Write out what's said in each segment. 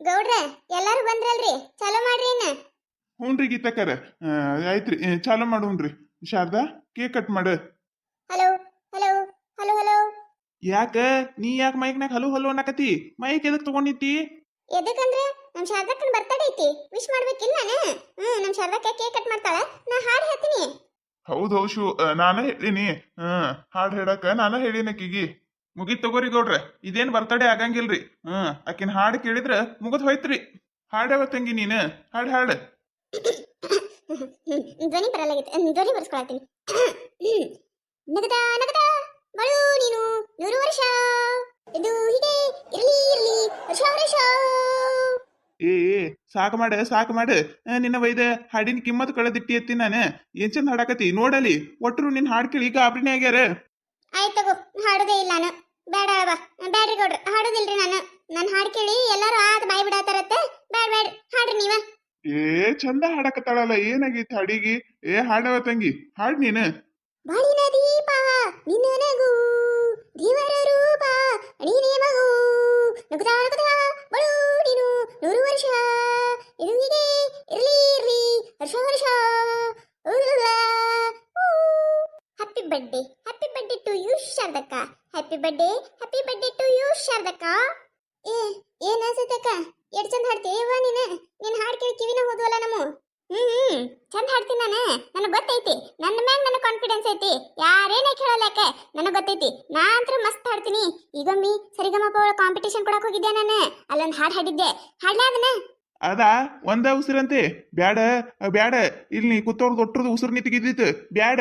ಗೌಡ್ರ ಎಲ್ಲಾರು ಬಂದ್ರಲ್ರಿ ಚಾಲೂ ಮಾಡ್ರಿ ಇನ್ನ. ಹ್ಞೂನ್ರಿ ಗೀತಕ್ಕರ ಆಯ್ತ್ರಿ ಚಾಲು ಮಾಡೋಣ್ರಿ. ಶಾರದಾ ಕೇಕ್ ಕಟ್ ಮಾಡು. Hello hello hello hello. ಯಾಕ ನೀ ಯಾಕೆ ಮೈಕ್ನಾಗ ಹಲೋ ಹಲೋ ಅನ್ನಕತಿ? ಮೈಕ್ ಎದಕ್ ತಗೊಂಡಿತ್ತಿ? ಎದಕ್ಕಂದ್ರೆ ನಮ್ ಶಾರದಕ್ಕನ್ ಬರ್ತಡೇ ಐತಿ, ವಿಶ್ ಮಾಡ್ಬೇಕಿಲ್ಲ ನಾನು. ನಮ್ ಶಾರದಕ್ಕ ಕೇಕ್ ಕಟ್ ಮಾಡ್ತಾಳ, ನಾ ಹಾಡು ಹೇಳ್ತೀನಿ. ಹೌದು ಹೌಶು, ನಾನ ಹೇಳಿನಿ. ಹಾಡು ಹೇಳಕ ನಾನ ಹೇಳಿನ ಆಕಿಗಿ. ಮುಗಿತ್ ತಗೋರಿ ಗೌಡ್ರ, ಇದೇನ್ ಬರ್ತಡೇ ಆಗಂಗಿಲ್ರಿ. ಆಕಿನ ಹಾಡು ಕೇಳಿದ್ರ ಮುಗಿದ್ ಹೋಯ್ತ್ರಿ. ಹಾಡ್ ಯಾವ ತಂಗಿ ನೀನು? ಹಾಡ್ ಹಾಡು. ಧ್ವನಿ ಬರಲಾಗಿತ್ತು, ಧ್ವನಿ ಬರ್ಸ್ಕೊಳತ್ತೀನಿ. ನಗದ ನಗದ ಬಳು ನೀನು 100 ವರ್ಷ, ಇದು ಹೀಗೆ ಇರ್ಲಿ ಇರ್ಲಿ ವರ್ಷ ವರ್ಷ. ಏ ಸಾಕು ಮಾಡ ನಿನ್ನ ವೈದ ಹಾಡಿನ ಕಿಮ್ಮತ್ ಕಳೆದಿಟ್ಟಿ ಎತ್ತಿ ನಾನು. ಏನ್ ಚಂದ ಹಾಡಾಕತಿ ನೋಡಲಿ. ಒಟ್ಟರು ನಿನ್ ಹಾಡ್ ಕೇಳಿ ಗಾಬರಿನೇ ಆಗ್ಯಾರ. ಆಯ್ತು ತಗೋ, ಹಾಡೋದೇ ಇಲ್ಲ ನಾನು. ಬೇಡ ಅಲ್ವಾ, ಬ್ಯಾಡ್ರಿ ಗೌಡ್ರ, ಹಾಡೋದಿಲ್ರಿ ನಾನು. ನನ್ನ ಹಾಡು ಕೇಳಿ ಎಲ್ಲರೂ ಆತ ಬಾಯಿ ಬಿಡಾತಾರತ್ತೆ. ಬ್ಯಾಡ್ರಿ ಹಾಡ್ರಿ ನೀವ. ಚಂದ ಹಾಡಕತ್ತಾಳಲ್ಲ, ಏನಾಗೈತಿ ಹಾಡಿಗಿ? ಹಾಡವ ತಂಗಿ, ಹಾಡ್ ನೀನು. ಬಾಳಿನ ದೀಪ ನಿನ್ನ ನಗು, ದೇವರ ರೂಪ ನೀನೇ ಮಗು, ನಗುತ್ತಾ ನಗುತ್ತಾ ಬಳು ನೀನು 100 ವರ್ಷ, ಇದು ಹೀಗೆ ಇರ್ಲಿ ಇರ್ಲಿ ವರ್ಷ ವರ್ಷ. ಹ್ಯಾಪಿ ಬರ್ಡೇ ಟು ಯು ಶಾರದಕ್ಕ. ಹ್ಯಾಪಿ ಬರ್ಡೇ ಟು ಯು ಶಾರದಕ್ಕ. ಏನ್ ಅನ್ಸತ್ತಕ್ಕ? ಎಷ್ಟ್ ಚಂದ ಹಾಡ್ತೀವ ನೀನು. ನಿನ್ ಹಾಡ್ ಕೇಳಿ ಕಿವಿನ ಹೋದ್ವಲ್ಲ ನಮ್ಮ. ಚಂದ ಹಾಡ್ತೀನಿ ನಾನು, ನನಗೆ ಗೊತ್ತೈತಿ. ನನ್ನ ಮ್ಯಾಗ ನನಗೆ ಕಾನ್ಫಿಡೆನ್ಸ್ ಐತಿ. ಯಾರೇನೇ ಕೇಳಲ್ಲಕ್ಕೆ ನನಗೆ ಗೊತ್ತೈತಿ. ನಾ ಅಂತೂ ಮಸ್ತ್ ಹಾಡ್ತೀನಿ. ಈಗೊಮ್ಮಿ ಸರಿಗಮಪ ಒಳ ಕಾಂಪಿಟೇಷನ್ ಕೊಡಕ್ ಹೋಗಿದ್ದೆ ನಾನು. ಅಲ್ಲೊಂದು ಹಾಡು ಹಾಡಿದ್ದೆ, ಹಾಡ್ಲಾ ಅದನ್ನ? ಅದಾ ಒಂದ ಉಸಿರಂತೆ. ಬ್ಯಾಡ ಬ್ಯಾಡ, ಇಲ್ಲಿ ನೀ ಕೂತವ್ರದ್ದು ಒಟ್ಟರದು ಉಸಿರು ನೀ ತೆಗಿದಿತ್ತು. ಬ್ಯಾಡ.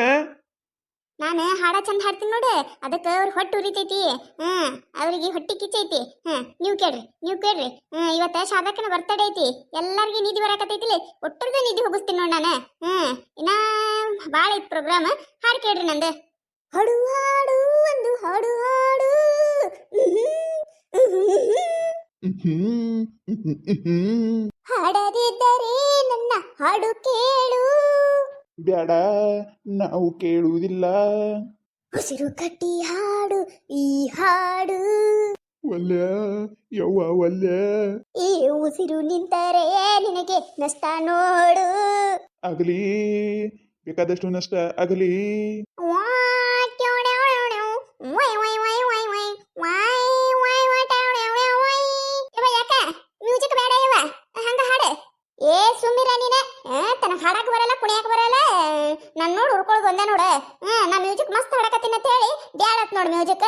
ನಾನು ಹಾಡ ಚಂದ ಹಾಡ್ತೀನಿ ನೋಡು, ಅದಕ್ಕೆ ಅವ್ರ ಹೊಟ್ಟೆ ಉರಿತೈತಿ. ಅವ್ರಿಗೆ ಹೊಟ್ಟೆ ಕಿಚ್ಚೈತಿ. ನೀವು ಕೇಳ್ರಿ. ಇವತ್ತ ಶಾರದಕ್ಕನ ಬರ್ತಡೇ ಐತಿ. ಎಲ್ಲಾರ್ಗಿ ನಿಧಿ ಬರಾಕತೈತಿಲಿ, ಒಟ್ಟರದ ನಿಧಿ ಹೋಗಿಸ್ತೀನಿ ನೋಡಿ ನಾನು. ಇನ್ನ ಭಾಳ ಐತಿ ಪ್ರೋಗ್ರಾಮ್. ಹಾಡು ಕೇಳ್ರಿ ನಂದು. ಹಾಡು ಹಾಡು ಒಂದು ಹಾಡು ಹಾಡು, ಹಾಡದಿದ್ದರೆ ನನ್ನ ಹಾಡು ಕೇಳು. ಬ್ಯಾಡ, ನಾವು ಕೇಳುವುದಿಲ್ಲ. ಉಸಿರು ಕಟ್ಟಿ ಹಾಡು ಈ ಹಾಡು. ಒಲ್ಯ ಯವ್ವ ಒಲ್ಯ. ಈ ಉಸಿರು ನಿಂತರೆ ನಿನಗೆ ನಷ್ಟ ನೋಡು. ಆಗಲಿ, ಬೇಕಾದಷ್ಟು ನಷ್ಟ ಆಗಲಿ. ಮ್ಯೂಸಿಕ್ ಬೇಡ ಇವ, ಹಂಗ ಹಾಡು. ಸುಮ್ಮಿರ ನೀನೆ. ತನಗೆ ಹಾಡಕ್ ಬರಲ್ಲ, ಕುಣಿಯಕ್ ಬರಲ್ಲ. ನಾನು ನೋಡಿ ಹುಡ್ಕೊಳ್ ಒಂದೇ ನೋಡ. ನಾ ಮ್ಯೂಸಿಕ್ ಮಸ್ತ್ ಹಾಡಕತ್ತೀನಿ ಅಂತ ಹೇಳಿ ಬ್ಯಾಡತ್ ನೋಡು ಮ್ಯೂಸಿಕ್.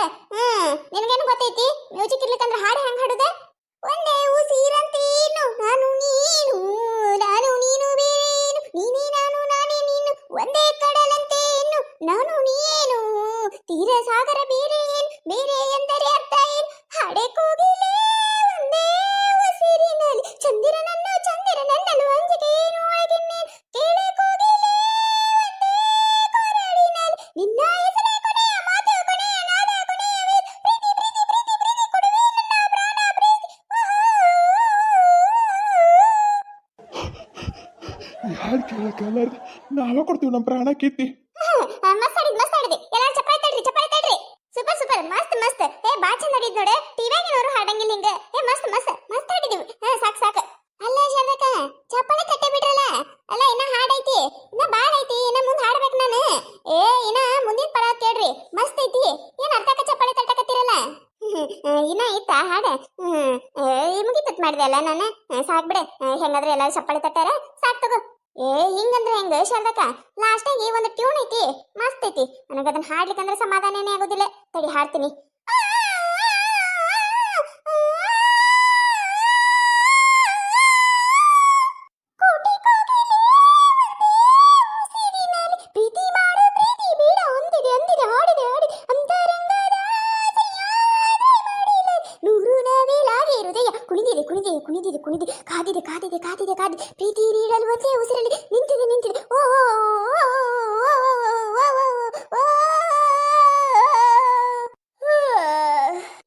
ನಿನಗೇನು ಗೊತ್ತೈತಿ ಮ್ಯೂಸಿಕ್ ಇರ್ಲಿಕ್ಕಂದ್ರೆ ಹಾಡು ಹೆಂಗ್ ಹಾಡುದ? ಒಂದೇ ಉಸಿರಂತೇನು ನಾನು ನೀನು, ನಾನು ನೀನು ಬೇರೇನು, ನೀನೇ ನಾನು ನಾನೇ ನೀನು, ಒಂದೇ ಕಡಲಂತೇನು ನಾನು ನೀನು, ತೀರ ಸಾಗರ ಬೇರೆ ಏನು, ಬೇರೆ ಎಂದರೆ ಅರ್ಥ ಏನು, ಹಾಡೆ ಕೋಗಿಲೆ ಒಂದೇ ಉಸಿರಿನಲ್ಲಿ, ಚಂದಿರನನ್ನು ಚಂದಿರನನ್ನಲು ಅಂಜಿಕೆ ಏನು ಆಗಿನ್ನೇನು, ಕೇಳೆ ಕೋಗಿಲೆ ಒಂದೇ ಕೊರಳಿನಲ್ಲಿ, ನಿನ್ನ ಹೆಸರೇ ಕೊನೆಯ ಮಾತು, ಕೊನೆಯ ನಾದ, ಕೊನೆಯ ವೇದ, ಪ್ರೀತಿ ಪ್ರೀತಿ ಪ್ರೀತಿ ಪ್ರೀತಿ ಕೊಡುವೆ ನನ್ನ ಪ್ರಾಣ ಪ್ರೀತಿ. ಯಾರು ಕೇಳಕ್ಕಾಗಲಾರ್ದ ನಾವ ಕೊಡ್ತೀವಿ ನಮ್ಮ ಪ್ರಾಣ ಕಿತ್ತಿ. ಮಸ್ತಾಡಿದೆ. ಎಲ್ಲಾರು ಚಪ್ಪಾಳೆ ತಡ್ರಿ. ಸೂಪರ್ ಮಸ್ತ್. ಬಾ ಚಂದ ಆಡಿದ್ ನೋಡೆ. ಟಿವಿಯಾಗಿನವರು ಹಾಡಂಗಿಲ್ಲ ಹಿಂಗ. ಮಸ್ತ್ ಹಾಡಿದೀವಿ. ಸಾಕು. ಅಲ್ಲ ಶಾರದಕ್ಕ, ಚಪ್ಪಾಳೆ ತಟ್ಟೆ ಬಿಡ್ರಲ್ಲ. ಅಲ್ಲ ಇನ್ನ ಹಾಡೈತಿ, ಇನ್ನ ಬಾಳ ಐತಿ. ಇನ್ನ ಮುಂದ್ ಹಾಡ್ಬೇಕು ನಾನು. ಇನ್ನ ಮುಂದಿನ ಪದ ಕೇಳ್ರಿ, ಮಸ್ತ್ ಐತಿ. ಏನ್ ಅರ್ಥಕ್ಕ ಚಪ್ಪಾಳೆ ತಟ್ಟಕತ್ತಿರಲ್ಲ? ಇನ್ನ ಐತಾ ಹಾಡ? ಮುಗಿತತ್ ಮಾಡಿದೆ ಅಲ್ಲ ನಾನು. ಸಾಕ್ ಬಿಡೆ. ಹೆಂಗಾದ್ರೆ ಎಲ್ಲಾರು ಚಪ್ಪಾಳೆ ತಟ್ಟಾರ, ಸಾಕ್ ತಗೋ. ಹಿಂಗಂದ್ರೆ ಹೆಂಗ ಶಾರದಕ್ಕ? ಲಾಸ್ಟಾಗಿ ಒಂದು ಟ್ಯೂನ್ ಐತಿ, ಮಸ್ತ್ ಐತಿ. ನನಗದನ್ನ ಹಾಡ್ಲಿಕ್ಕಂದ್ರೆ ಸಮಾಧಾನನೇ ಆಗೋದಿಲ್ಲ. ತಡಿ ಹಾಡ್ತೀನಿ. ಪ್ರೀತಿ ಮಾಡು ಪ್ರೀತಿ ಬೇಡ ಅಂದಿದೆ ಹಾಡಿದೆ ಅಂತರಂಗದ ನೂರು ನವಿಲಾಗಿ ಹೃದಯ ಕುಣಿದಿದೆ ಕಾದಿದೆ ಪ್ರೀತಿ ನೀಡಲು ಒಂದೇ ಉಸಿರಲ್ಲಿ ನಿಂತಿದೆ. ಓ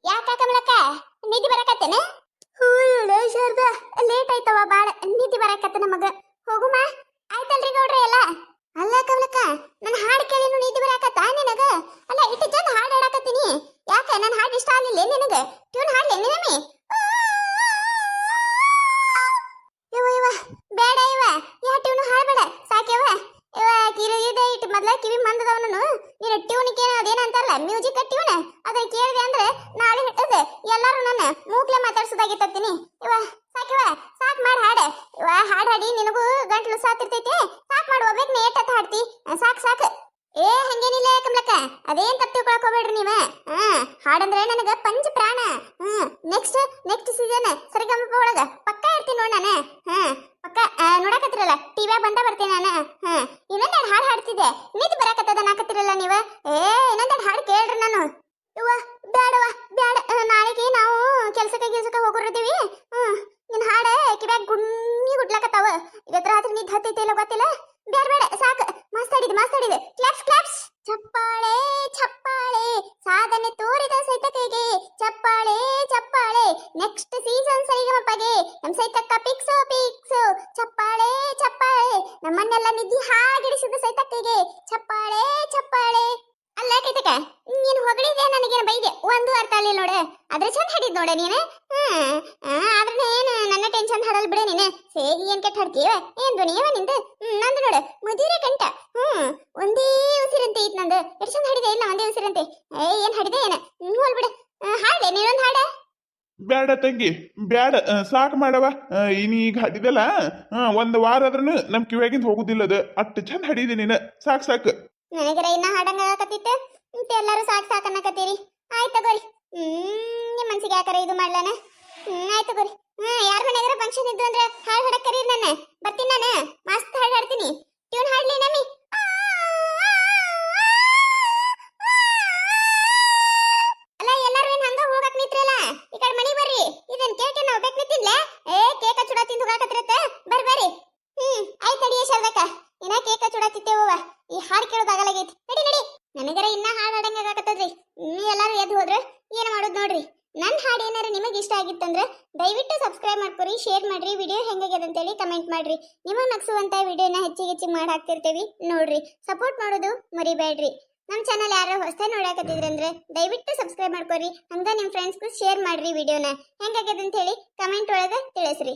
ಯಾಕ ಕಮಲಕ್ಕ, ನಿಧಿ ಬರಕತ್ತೇನೆ? ಶಾರದಾ, ಲೇಟ್ ಆಯ್ತವ ಬಾಳ, ನಿಧಿ ಬರಕತ್ತ ನಮಗ. ಹೋಗುಮ ಆಯ್ತಲ್ರಿ ಗೌಡ್ರಿ ಎಲ್ಲ? ಅಲ್ಲ ಕಮಲಕ್ಕ, ನನ್ನ ಹಾಡು ಕೇಳಿ ನಿಧಿ ಬರಕತ್ತ ನಿನಗ? ಅಲ್ಲ ಇಟ್ಟು ಜನ ಹಾಡು ಹಾಡಕತ್ತೀನಿ, ಯಾಕ ನನ್ನ ಹಾಡು ಇಷ್ಟ ಆಗಲಿಲ್ಲ ನಿನಗ? ಟ್ಯೂನ್ ಹಾಡ್ಲಿ ನಿನಮಿ? ಕಿವಿ ಮಂದದವನು ನೀನು ಟ್ಯೂನಿಗೆ ಅದೇನಂತಾರಲ್ಲ ಮ್ಯೂಸಿಕ್ ಟ್ಯೂನ್ ಅದನ್ನ ಕೇಳಿದೆ ಅಂದ್ರೆ ನಾಳೆ ಹಿಟ್ಟದೆ ಎಲ್ಲರೂ ನನ್ನ ಮೂಕ್ಲೆ ಮಾತಾಡ್ಸೋದಾಗಿತ್ತೀನಿ ಇವ ಸಾಕಿವ ಸಾಕ್ ಮಾಡಿ ಹಾಡೆ ಇವ ಹಾಡ್ ಹಾಡಿ ನಿನಗೂ ಗಂಟ್ಲು ಸಾತಿರ್ತೈತಿ ಸಾಕ್ ಮಾಡಿ ಹೋಗ್ಬೇಕು ಏಟತ್ ಹಾಡ್ತಿ ಸಾಕ್ ಏ ಹಂಗೇನಿಲ್ಲ ಕಮಲಕ್ಕ ಅದೇನ್ ತಪ್ಪು ತಿಳ್ಕೊಳಕ್ ಹೋಗ್ಬೇಡ್ರಿ ನೀವ ಹಾಡಂದ್ರೆ ನನಗ ಪಂಚ ಪ್ರಾಣ ನೆಕ್ಸ್ಟ್ ಸೀಸನ್ ಸರಿಗಮಪ ಒಳಗ ಪಕ್ಕ ಇರ್ತೀನಿ ನೋಡ್ ನಾನು ಪಕ್ಕ ನೋಡಕತ್ತಿರಲ್ಲ ಟಿವಿ ಬಂದ ಬರ್ತೀನಿ ನಾನು ಇನ್ನೊಂದೆರಡು ಹಾಡು ಹಾಡ್ತಿದ್ದೆ ನಿಂತು ಬರಾಕತ್ತದ ನಾಕತ್ತಿರಲ್ಲ ನೀವ ಇನ್ನೊಂದೆರಡು ಹಾಡು ಕೇಳ್ರಿ ನಾನು ಇವ ಬ್ಯಾಡವ ಬ್ಯಾಡ ನಾಳೆಗೆ ನಾವು ಕೆಲ್ಸಕ್ಕೆ ಹೋಗೋರಿದ್ದೀವಿ ನಿನ್ ಹಾಡ ಕಿವ್ಯಾಗ ಗುಡ್ಲಾಕತ್ತಾವ ಇವತ್ತು ರಾತ್ರಿ ನಿದ್ದೆ ಹತ್ತೈತೆ ಇಲ್ಲ ಗೊತ್ತಿಲ್ಲ ಬೇಡ ಸಾಕು ಮಾಸ್ತಾಡಿದೆ ಕ್ಲಾಪ್ಸ್ ಚಪ್ಪಾಳೆ ಸಾಧನೆ ತೋರಿದ ಸೈತಕೈಗೆ ಚಪ್ಪಾಳೆ ನೆಕ್ಸ್ಟ್ ಸೀಸನ್ ಸರಿಗಮಪಗೆ ನಮ್ ಸೈತಕ್ಕ ಪಿಕ್ಸು ಚಪ್ಪಾಳೆ ನಮ್ಮನ್ನೆಲ್ಲ ನಿದ್ದಿ ಹಾಗಿಡಿಸಿದ ಸೈತಕ್ಕಿಗೆ ಚಪ್ಪಾಳೆ ಅಲ್ಲ ಕೈತಕ ನೀನು ಹೊಗಳಿದೆ ನನಗೇನು ಬೈದೆ ಒಂದು ಅರ್ಥ ಆಗಲಿಲ್ಲ ನೋಡೆ ಅದ್ರ ಚಂದ ಹಾಡಿದ್ ನೋಡೆ ನೀನು ಆದ್ರೆ ಏನು ನನ್ನ ಟೆನ್ಷನ್ ಹಾಡಲ್ ಬಿಡೆ ನೀನು ಸೇಗಿ ಏನ್ ಕೆಟ್ಟ ಹಾಡ್ತೀವ ಏನ್ ಧ್ವನಿಯವ ನಿಂದು ನಂದು ನೋಡು ಮುದಿರೆ ಕಂಠ ಒಂದೇ ಉಸಿರಂತೆ ಐತ್ ನಂದು ಎಷ್ಟು ಚಂದ ಹಾಡಿದೆ ಇಲ್ಲ ಒಂದೇ ಉಸಿರಂತೆ ಏನ್ ಹಾಡಿದೆ ಏನ ಹೋಲ್ ಬಿಡು ಹಾಡೆ ನೀನೊಂದು ಹಾಡ ಬ್ಯಾಡ ತಂಗಿ ಬ್ಯಾಡ ಸಾಕು ಮಾಡವ ಈಗ ಹಾಡಿದಲ್ಲ ಒಂದು ವಾರ ಆದ್ರೂ ನಮ್ ಕಿವ್ಯಾಗಿಂದ ಹೋಗುದಿಲ್ಲದ ಅಷ್ಟು ಚಂದ ಹಾಡಿದಿ ನೀನು ಸಾಕು ನನಗರ ಇನ್ನ ಹಾಡಂಗ ಆಗತ್ತಿತ್ತು ಎಲ್ಲರೂ ಸಾಕು ಅನ್ನಕತ್ತೀರಿ ಆಯ್ತು ತಗೋರಿ ನಿಮ್ಮ ಮನ್ಸಿಗೆ ಯಾಕಾರ ಇದು ಮಾಡ್ಲಾನ ಆಯ್ತು ತಗೋರಿ ಯಾರ ಮನೆಯಾಗ ಫಂಕ್ಷನ್ ಇದ್ದು ಅಂದ್ರೆ ಹಾಡು ಹಾಡಕ್ ಕರೀರಿ ನನ್ನ ಬರ್ತೀನಿ ನಾನು ಮಸ್ತ್ ಹಾಡು ಹಾಡ್ತೀನಿ ಟ್ಯೂನ್ ಹಾಡ್ಲಿ ನಮ್ಮಿ ಅಲ್ಲ ಎಲ್ಲರೂ ಏನ್ ಹಂಗ ಹೋಗಕ್ ನಿಂತ್ರಲ್ಲ ಈ ಕಡೆ ಮನಿ ಬರ್ರಿ ಇದನ್ ಕೇಕ್ ನಾವು ಬೇಕು ನಿಂತಿನ್ಲೆ ಕೇಕ ಚೂಡ ತಿಂದು ಹೋಗಾಕತ್ತಿರತ್ತ ಬರ್ರಿ ಆಯ್ತು ನಡಿಯ ಶಾರದಕ್ಕ ಇನ್ನ ಕೇಕ ಚೂಡ ತಿತ್ತೇವ ಈ ಹಾಡು ಕೇಳೋದಾಗಲಾಗೈತಿ ನಡಿ ನನಗರ ಇನ್ನ ಹಾಡು ಹಾಡಂಗಾಗತ್ತದ್ರಿ ಎಲ್ಲಾರು ಎದ್ದು ಹೋದ್ರ ಏನ್ ಮಾಡೋದು ನೋಡ್ರಿ ನನ್ನ ಹಾಡು ಏನಾರ ನಿಮಗೆ ಇಷ್ಟ ಆಗಿತ್ತಂದ್ರೆ ದಯವಿಟ್ಟು ಸಬ್ಸ್ಕ್ರೈಬ್ ಮಾಡ್ಕೊರಿ ಶೇರ್ ಮಾಡ್ರಿ ವಿಡಿಯೋ ಹೆಂಗಾಗ್ಯದ ಅಂತೇಳಿ ಕಮೆಂಟ್ ಮಾಡ್ರಿ ನಿಮಗೆ ನಗ್ಸುವಂತ ವಿಡಿಯೋನ ಹೆಚ್ಚಿಗೆ ಮಾಡಿ ಹಾಕ್ತಿರ್ತೀವಿ ನೋಡ್ರಿ ಸಪೋರ್ಟ್ ಮಾಡೋದು ಮರಿಬೇಡ್ರಿ ನಮ್ಮ ಚಾನಲ್ ಯಾರು ಹೊಸದಾಗಿ ನೋಡಾಕತ್ತಿದ್ರಂದ್ರೆ ದಯವಿಟ್ಟು ಸಬ್ಸ್ಕ್ರೈಬ್ ಮಾಡ್ಕೊರಿ ಹಂಗ ನಿಮ್ಮ ಫ್ರೆಂಡ್ಸ್ಗೂ ಶೇರ್ ಮಾಡ್ರಿ ವಿಡಿಯೋನ ಹೆಂಗಾಗ್ಯದ ಅಂತೇಳಿ ಕಮೆಂಟ್ ಒಳಗೆ ತಿಳಿಸ್ರಿ